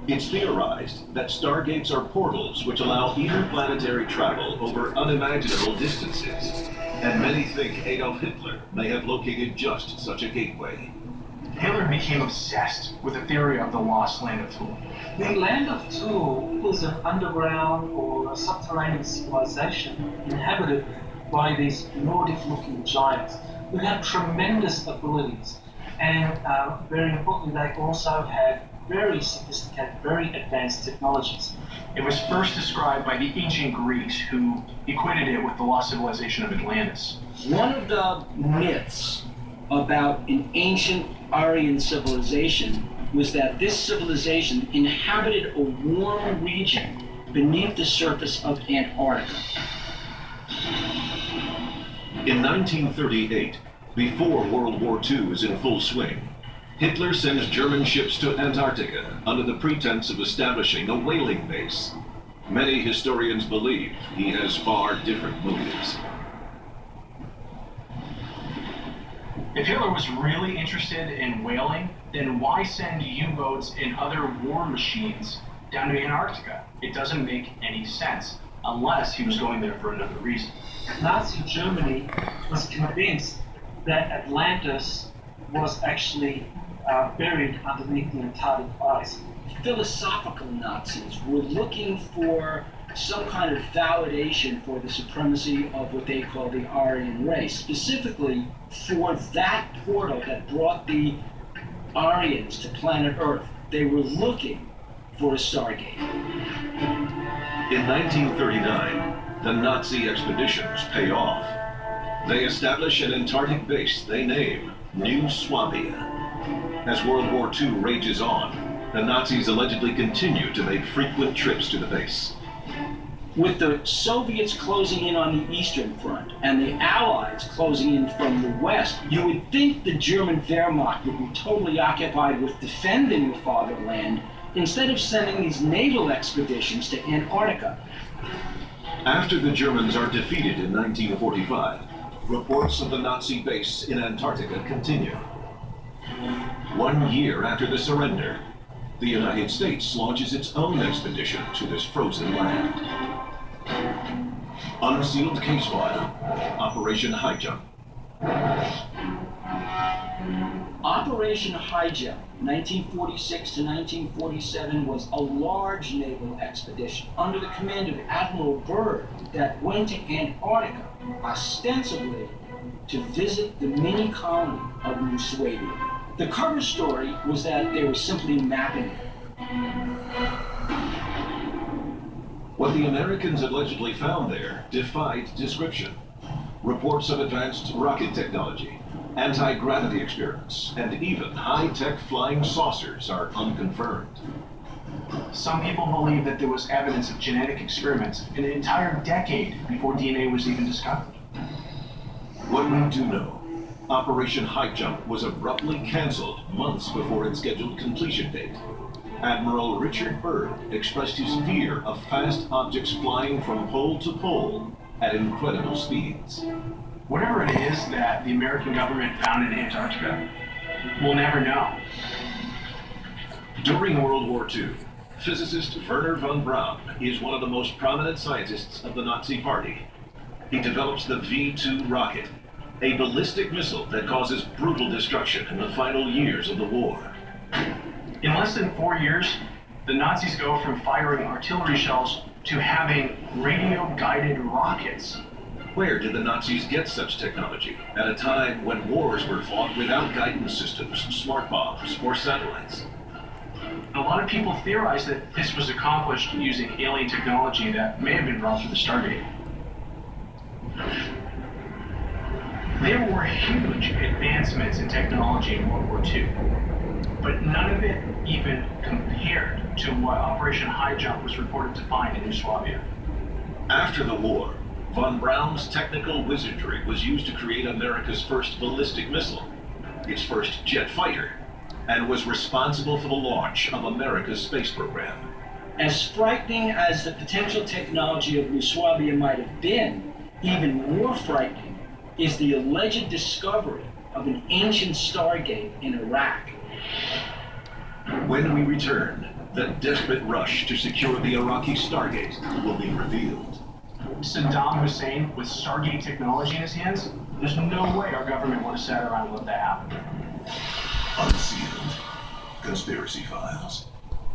It's theorized that stargates are portals which allow interplanetary travel over unimaginable distances, and many think Adolf Hitler may have located just such a gateway. Hitler became obsessed with the theory of the lost land of Thule. The land of Thule was an underground or a subterranean civilization inhabited by these Nordic-looking giants who had tremendous abilities, and very importantly, they also had very sophisticated, very advanced technologies. It was first described by the ancient Greeks, who equated it with the lost civilization of Atlantis. One of the myths about an ancient Aryan civilization was that this civilization inhabited a warm region beneath the surface of Antarctica. In 1938, before World War II is in full swing, Hitler sends German ships to Antarctica under the pretense of establishing a whaling base. Many historians believe he has far different motives. If Hitler was really interested in whaling, then why send U-boats and other war machines down to Antarctica? It doesn't make any sense, unless he was going there for another reason. Nazi Germany was convinced that Atlantis was actually buried underneath the Antarctic ice. Philosophical Nazis were looking for some kind of validation for the supremacy of what they call the Aryan race, specifically for that portal that brought the Aryans to planet Earth. They were looking for a stargate. In 1939, the Nazi expeditions pay off. They establish an Antarctic base they name New Swabia. As World War II rages on, the Nazis allegedly continue to make frequent trips to the base. With the Soviets closing in on the Eastern Front and the Allies closing in from the West, you would think the German Wehrmacht would be totally occupied with defending the fatherland instead of sending these naval expeditions to Antarctica. After the Germans are defeated in 1945, reports of the Nazi base in Antarctica continue. 1 year after the surrender, the United States launches its own expedition to this frozen land. Unsealed case file, Operation High Jump. Operation High Jump, 1946 to 1947, was a large naval expedition under the command of Admiral Byrd that went to Antarctica, ostensibly to visit the mini colony of New Swabia. The cover story was that they were simply mapping it. What the Americans allegedly found there defied description. Reports of advanced rocket technology, anti-gravity experiments, and even high-tech flying saucers are unconfirmed. Some people believe that there was evidence of genetic experiments an entire decade before DNA was even discovered. What we do know, Operation High Jump was abruptly canceled months before its scheduled completion date. Admiral Richard Byrd expressed his fear of fast objects flying from pole to pole at incredible speeds. Whatever it is that the American government found in Antarctica, we'll never know. During World War II, physicist Wernher von Braun is one of the most prominent scientists of the Nazi Party. He develops the V-2 rocket, a ballistic missile that causes brutal destruction in the final years of the war. In less than 4 years, the Nazis go from firing artillery shells to having radio-guided rockets. Where did the Nazis get such technology at a time when wars were fought without guidance systems, smart bombs, or satellites? A lot of people theorize that this was accomplished using alien technology that may have been brought through the Stargate. There were huge advancements in technology in World War II, but none of it even compared to what Operation High Jump was reported to find in New Swabia. After the war, von Braun's technical wizardry was used to create America's first ballistic missile, its first jet fighter, and was responsible for the launch of America's space program. As frightening as the potential technology of New Swabia might have been, even more frightening is the alleged discovery of an ancient stargate in Iraq. When we return, The desperate rush to secure the Iraqi Stargate will be revealed. Saddam Hussein with Stargate technology in his hands? There's no way our government would have sat around and let that happen. Unsealed. Conspiracy Files.